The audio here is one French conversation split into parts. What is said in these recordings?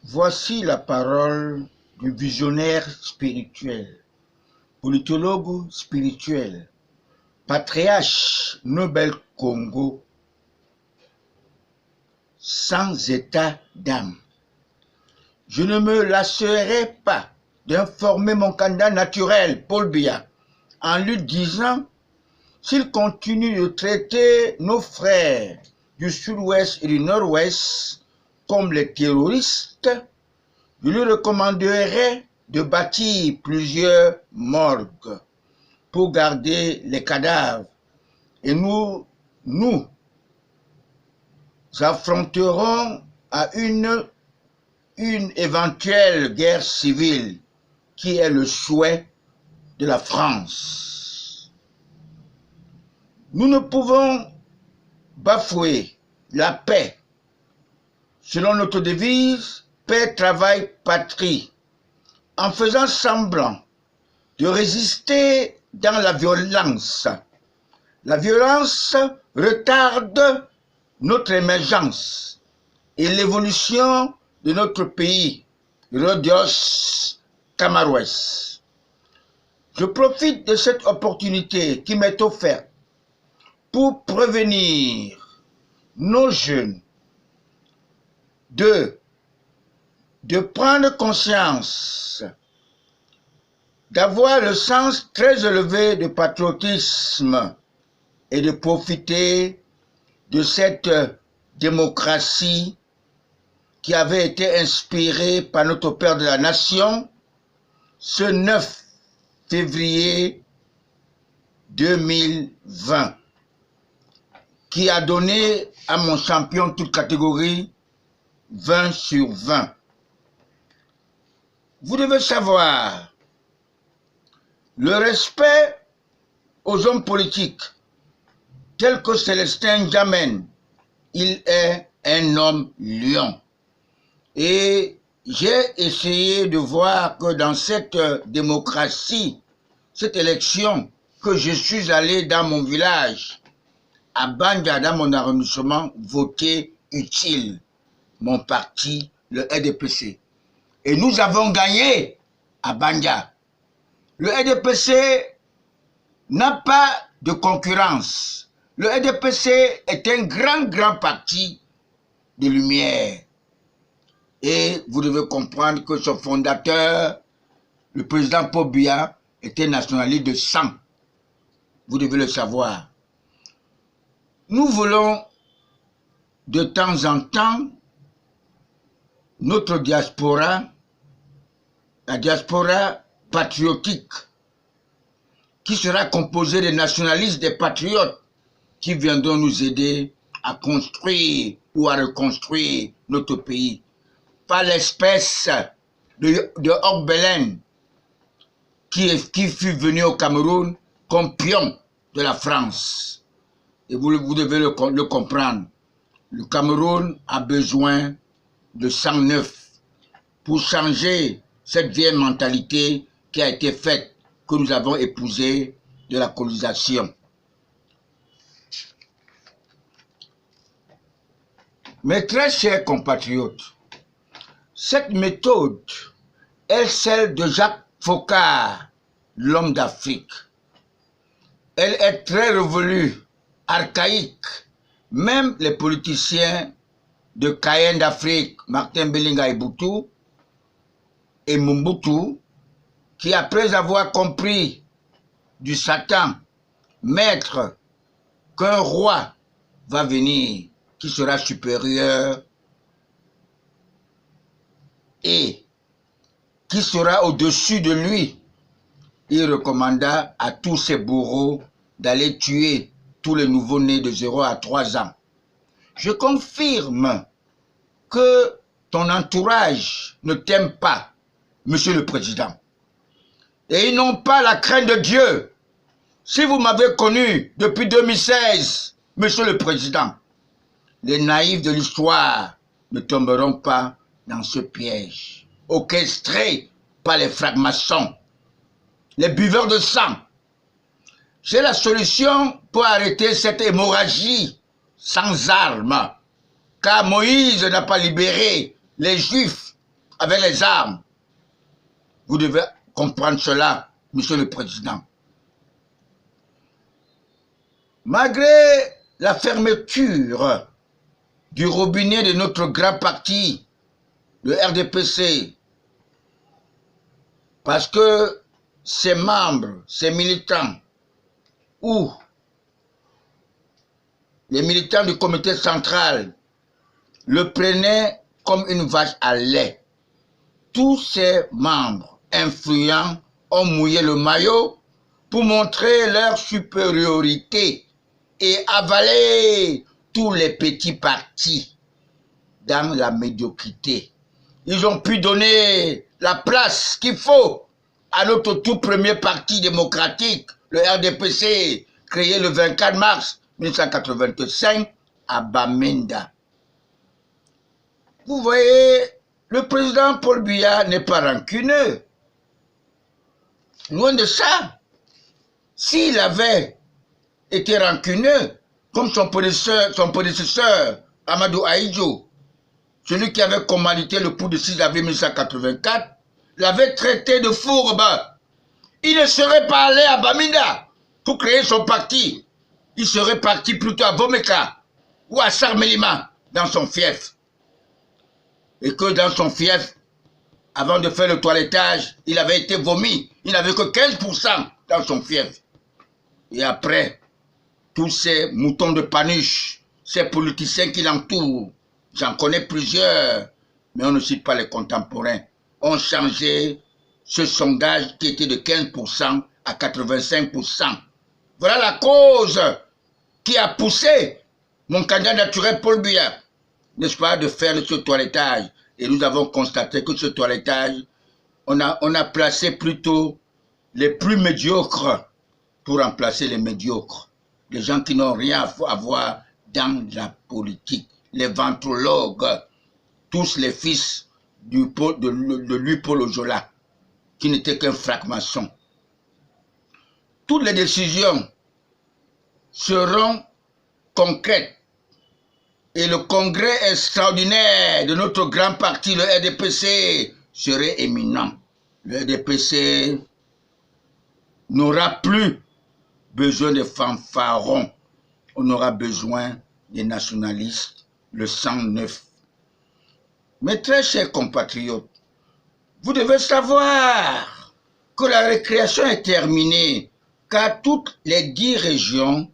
Voici la parole du visionnaire spirituel, politologue spirituel, patriarche Nobel Congo, sans état d'âme. Je ne me lasserai pas d'informer mon candidat naturel, Paul Biya, en lui disant, s'il continue de traiter nos frères du sud-ouest et du nord-ouest comme les terroristes, je lui recommanderais de bâtir plusieurs morgues pour garder les cadavres. Et nous affronterons à une éventuelle guerre civile qui est le souhait de la France. Nous ne pouvons bafouer la paix selon notre devise paix, travail, patrie, en faisant semblant de résister dans la violence. La violence retarde notre émergence et l'évolution de notre pays, Rodios Camarouès. Je profite de cette opportunité qui m'est offerte pour prévenir nos jeunes de prendre conscience, d'avoir le sens très élevé de patriotisme et de profiter de cette démocratie qui avait été inspirée par notre Père de la Nation ce 9 février 2020, qui a donné à mon champion toute catégorie 20 sur 20. Vous devez savoir, le respect aux hommes politiques, tel que Célestin Djamène, il est un homme lion. Et j'ai essayé de voir que dans cette démocratie, cette élection, que je suis allé dans mon village, à Banja, dans mon arrondissement, voter utile mon parti, le RDPC. Et nous avons gagné à Banja. Le RDPC n'a pas de concurrence. Le RDPC est un grand parti de lumière. Et vous devez comprendre que son fondateur, le président Paul Biya, était nationaliste de sang. Vous devez le savoir. Nous voulons de temps en temps notre diaspora, la diaspora patriotique, qui sera composée des nationalistes, des patriotes, qui viendront nous aider à construire ou à reconstruire notre pays. Pas l'espèce de Ogbelen qui fut venu au Cameroun comme pion de la France. Et vous devez le comprendre. Le Cameroun a besoin de sang neuf pour changer cette vieille mentalité qui a été faite, que nous avons épousée de la colonisation. Mes très chers compatriotes, cette méthode est celle de Jacques Foccart, l'homme d'Afrique. Elle est très révolue, archaïque. Même les politiciens de Cayenne d'Afrique, Martin Bellinga et Mobutu, qui après avoir compris du Satan, maître, qu'un roi va venir, qui sera supérieur et qui sera au-dessus de lui, il recommanda à tous ses bourreaux d'aller tuer tous les nouveaux-nés de 0 à 3 ans. Je confirme que ton entourage ne t'aime pas, Monsieur le Président. Et ils n'ont pas la crainte de Dieu. Si vous m'avez connu depuis 2016, Monsieur le Président, les naïfs de l'histoire ne tomberont pas dans ce piège, orchestré par les francs-maçons, les buveurs de sang. J'ai la solution pour arrêter cette hémorragie sans armes, car Moïse n'a pas libéré les Juifs avec les armes. Vous devez comprendre cela, Monsieur le Président. Malgré la fermeture du robinet de notre grand parti, le RDPC, parce que ses membres, ses militants, ou les militants du comité central le prenaient comme une vache à lait. Tous ses membres influents ont mouillé le maillot pour montrer leur supériorité et avaler tous les petits partis dans la médiocrité. Ils ont pu donner la place qu'il faut à notre tout premier parti démocratique, le RDPC, créé le 24 mars 1985 à Bamenda. Vous voyez, le président Paul Biya n'est pas rancuneux. Loin de ça. S'il avait été rancuneux, comme son prédécesseur Amadou Ahidjo, celui qui avait commandité le coup de 6 avril 1984, l'avait traité de fourbe, il ne serait pas allé à Bamenda pour créer son parti. Il serait parti plutôt à Bomeka ou à Sarmelima dans son fief. Et que dans son fief, avant de faire le toilettage, il avait été vomi. Il n'avait que 15% dans son fief. Et après, tous ces moutons de Panuche, ces politiciens qui l'entourent, j'en connais plusieurs, mais on ne cite pas les contemporains, ont changé ce sondage qui était de 15% à 85%. Voilà la cause qui a poussé mon candidat naturel Paul Biya, n'est-ce pas, de faire ce toilettage. Et nous avons constaté que ce toilettage, on a placé plutôt les plus médiocres pour remplacer les médiocres. Les gens qui n'ont rien à voir dans la politique. Les ventrologues, tous les fils de lui Paul Ojola, qui n'était qu'un franc-maçon. Toutes les décisions seront concrètes. Et le congrès extraordinaire de notre grand parti, le RDPC, serait éminent. Le RDPC n'aura plus besoin de fanfarons. On aura besoin des nationalistes, le sang neuf. Mes très chers compatriotes, vous devez savoir que la récréation est terminée, car toutes les 10 régions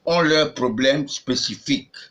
ont leurs problèmes spécifiques.